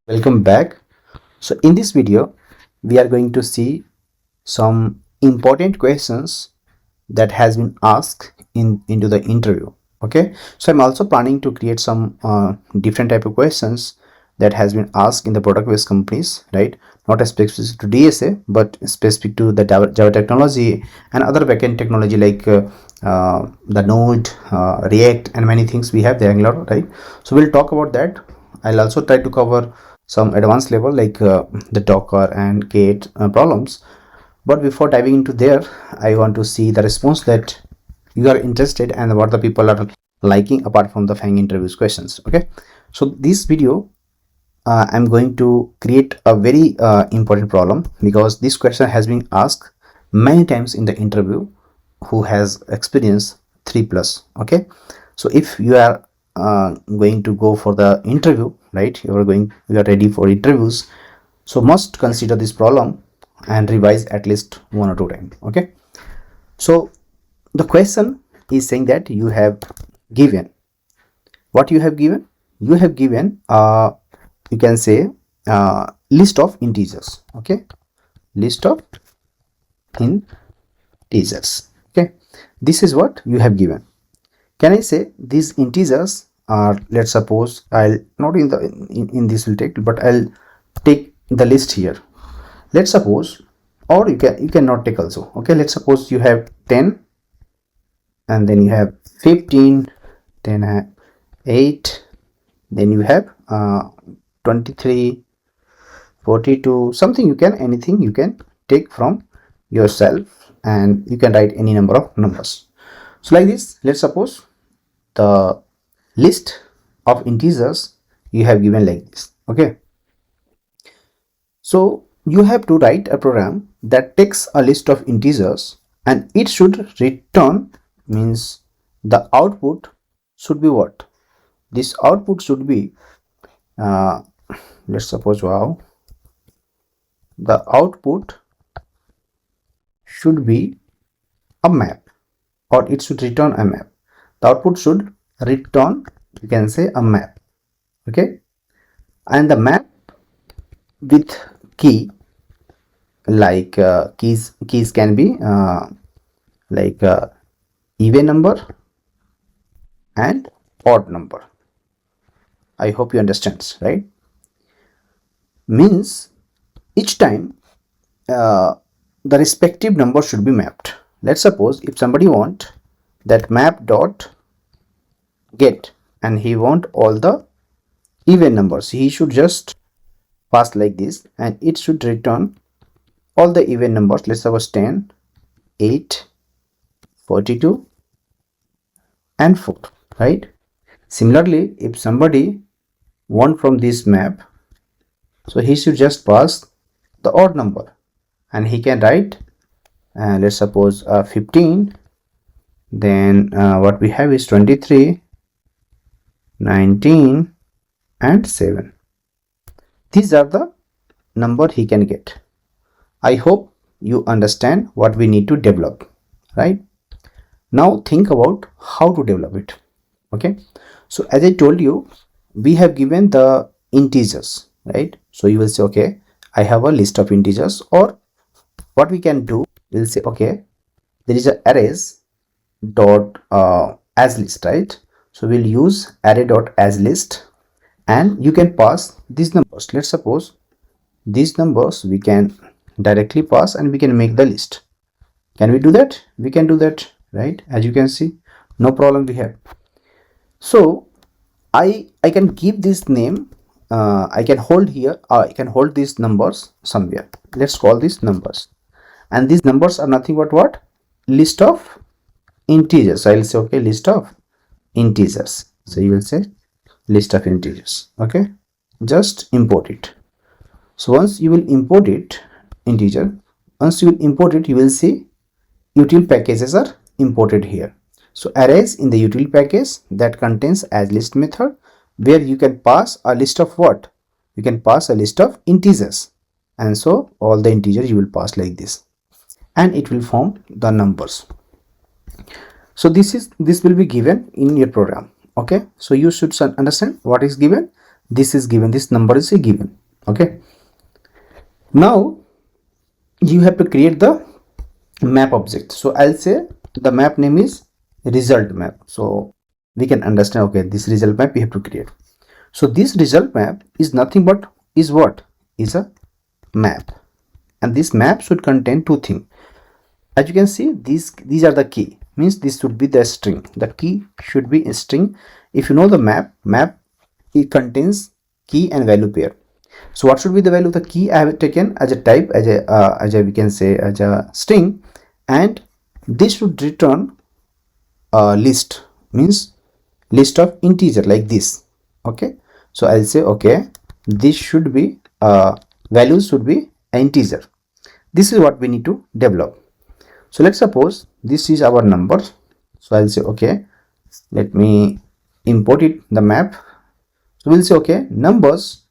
Welcome back. So in this video we are going to see some important questions that has been asked into the interview. Okay, so I'm also planning to create some different type of questions that has been asked in the product based companies, right? Not as specific to DSA but specific to the Java technology and other backend technology like the Node, React, and many things we have the Angular, right? So we'll talk about that. I'll also try to cover some advanced level like the Docker and Git problems. But before diving into there, I want to see the response that you are interested and what the people are liking apart from the FANG interviews questions. Okay, so this video I'm going to create a very important problem because this question has been asked many times in the interview who has experience 3+. Okay, so if you are going to go for the interview, right, you are ready for interviews, so must consider this problem and revise at least 1 or 2 times. Okay, so the question is saying that you have given what you have given. You have given you can say list of integers. Okay, list of integers. Okay, this is what you have given. Can I say these integers are, let's suppose, I'll not in this will take, but I'll take the list here. Let's suppose, or you cannot take also. Okay, let's suppose you have 10 and then you have 15, then I have 8, then you have 23, 42, something. You can, anything you can take from yourself and you can write any number of numbers. So like this, let's suppose the list of integers you have given like this. Okay, so you have to write a program that takes a list of integers and it should return, means the output should be what? This output should be let's suppose, wow, the output should be a map, or it should return a map. The output should return, you can say, a map. Okay, and the map with key, like keys can be like even number and odd number. I hope you understand, right? Means each time the respective number should be mapped. Let's suppose if somebody want that map dot get and he want all the even numbers, he should just pass like this and it should return all the even numbers. Let's suppose 10, 8, 42 and 4, right? Similarly, if somebody want from this map, so he should just pass the odd number and he can write let's suppose 15, then what we have is 23, 19 and 7. These are the number he can get. I hope you understand what we need to develop, right? Now think about how to develop it. Okay, so as I told you, we have given the integers, right? So you will say, okay, I have a list of integers, or what we can do, we'll say, okay, there is a arrays dot as list, right? So we'll use array dot as list and you can pass these numbers. Let's suppose these numbers we can directly pass and we can make the list. Can we do that? We can do that, right? As you can see, no problem we have. So I can give this name, I can hold here, I can hold these numbers somewhere. Let's call these numbers, and these numbers are nothing but what? List of integers. I'll say, okay, list of integers. So you will say list of integers. Okay, just import it. So once you will import it, integer, once you will import it, you will see util packages are imported here. So arrays in the util package that contains as list method, where you can pass a list of what? You can pass a list of integers, and so all the integers you will pass like this and it will form the numbers. So this will be given in your program. Okay, so you should understand what is given. this is given, this number is given. Okay, now you have to create the map object. So I'll say the map name is result map, so we can understand, okay, this result map we have to create. So this result map is nothing but is what is a map, and this map should contain two things. As you can see, these are the key, means this should be the string, the key should be a string. If you know the map it contains key and value pair. So what should be the value of the key? I have taken as a type, as a we can say as a string, and this should return a list, means list of integer like this. Okay, so I'll say, okay, this should be values should be an integer. This is what we need to develop. So let's suppose this is our number. So I'll say, okay, let me import it, the map. So we'll say, okay, numbers.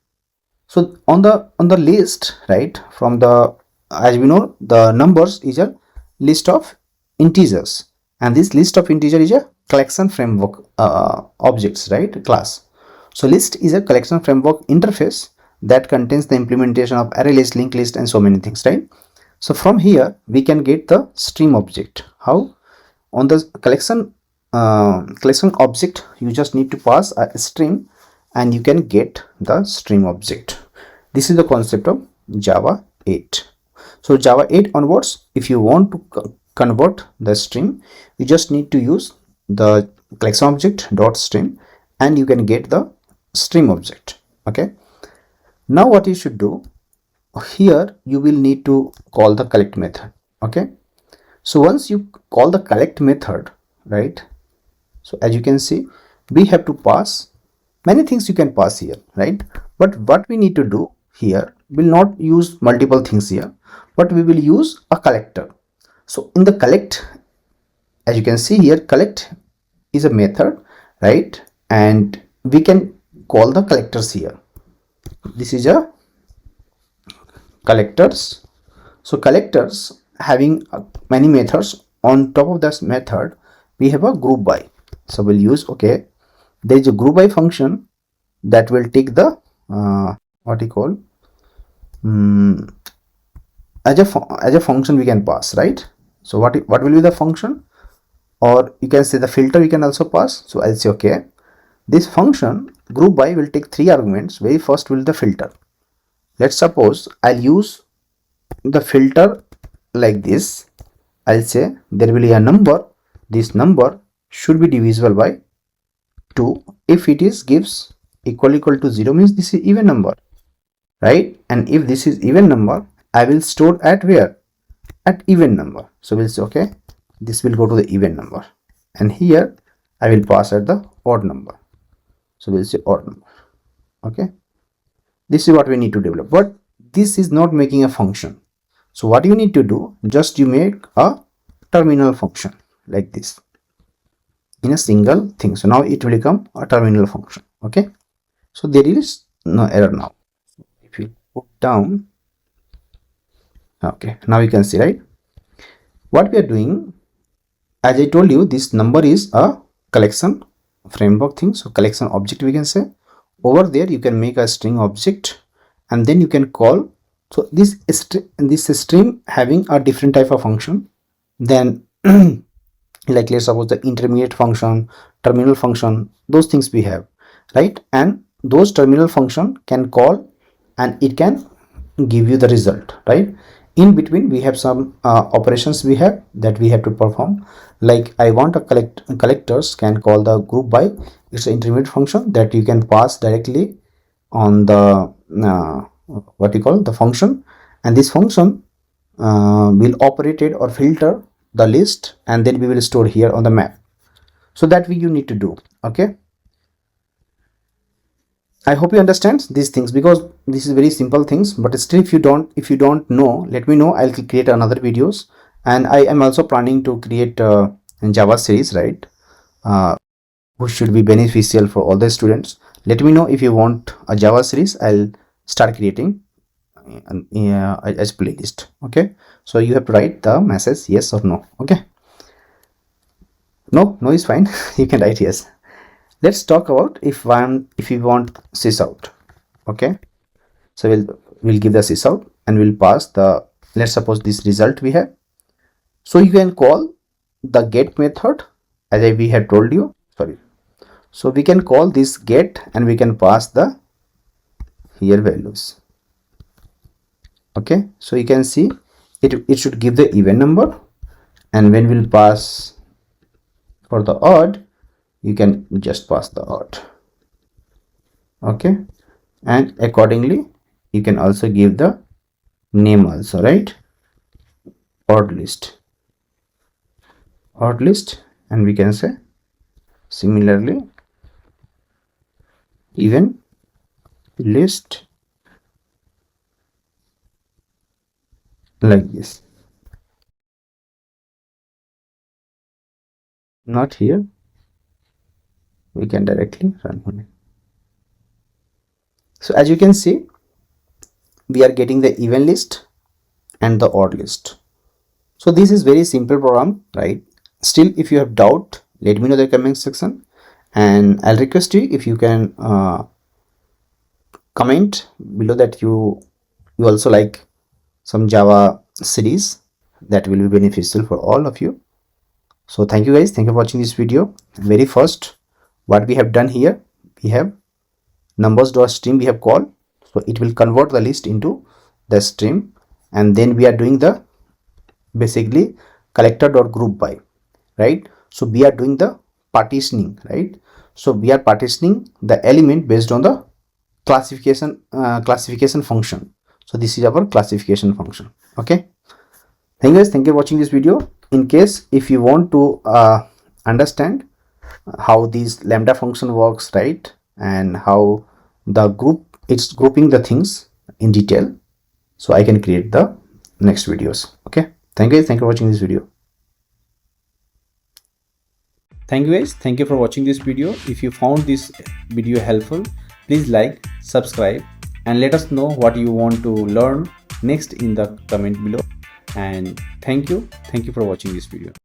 So on the list, right, from the, as we know, the numbers is a list of integers, and this list of integer is a collection framework objects, right, class. So list is a collection framework interface that contains the implementation of array list, linked list, and so many things, right? So from here we can get the stream object. How? On the collection object, you just need to pass a string and you can get the stream object. This is the concept of Java 8. So Java 8 onwards, if you want to convert the stream, you just need to use the collection object dot stream and you can get the stream object. Okay, now what you should do, here you will need to call the collect method. Okay, so once you call the collect method, right, so as you can see, we have to pass many things. You can pass here, right, but what we need to do here, will not use multiple things here, but we will use a collector. So in the collect, as you can see here, collect is a method, right, and we can call the collectors here. This is a collectors. So collectors having many methods. On top of this method we have a group by. So we'll use, okay, there is a group by function that will take the what you call as a function we can pass, right? So what will be the function, or you can say the filter we can also pass. So I'll say, okay, this function group by will take three arguments. Very first will the filter. Let's suppose I'll use the filter like this. I'll say there will be a number. This number should be divisible by 2. If it is gives equal to 0, means this is even number, right? And if this is even number, I will store at where? At even number. So we'll say, okay, this will go to the even number, and here I will pass at the odd number. So we'll say odd number. Okay, this is what we need to develop, but this is not making a function. So what you need to do, just you make a terminal function like this in a single thing. So now it will become a terminal function. Okay, so there is no error now. If you put down, okay, now you can see, right, what we are doing. As I told you, this number is a collection framework thing. So collection object we can say. Over there you can make a string object, and then you can call. So this string having a different type of function. Then like let's suppose the intermediate function, terminal function, those things we have, right? And those terminal function can call and it can give you the result, right? In between we have some operations we have that we have to perform. Like I want a collectors can call the group by. It's an intermediate function that you can pass directly on the what you call the function, and this function will operate it or filter the list, and then we will store here on the map. So that you need to do. Okay, I hope you understand these things, because this is very simple things, but still if you don't know, let me know. I'll create another videos, and I am also planning to create Java series, right, which should be beneficial for all the students. Let me know if you want a Java series. I'll start creating as playlist. Okay, so you have to write the message yes or no. Okay, no is fine. You can write yes. Let's talk about if you want sys out. Okay, so we'll give the sysout and we'll pass the, let's suppose this result we have. So you can call the get method as we had told you, sorry. So we can call this get and we can pass the here values. Okay, so you can see it should give the even number, and when we'll pass for the odd, you can just pass the odd. Okay, and accordingly you can also give the name also, right? Odd list, and we can say similarly even list, like this. Not here, we can directly run on it. So as you can see, we are getting the even list and the odd list. So this is very simple program, right? Still, if you have doubt, let me know in the comment section, and I'll request you if you can comment below that you also like some Java series, that will be beneficial for all of you. So thank you guys, thank you for watching this video. Very first, what we have done here, we have numbers.stream we have called, so it will convert the list into the stream, and then we are doing the basically collector.groupBy, right? So we are doing the partitioning, right? So we are partitioning the element based on the classification function. So this is our classification function. Okay, thank you guys, thank you for watching this video. In case if you want to understand how this lambda function works, right, and how the group it's grouping the things in detail, so I can create the next videos. Okay, thank you guys, thank you for watching this video. Thank you guys, thank you for watching this video. If you found this video helpful, please like, subscribe, and let us know what you want to learn next in the comment below. And thank you for watching this video.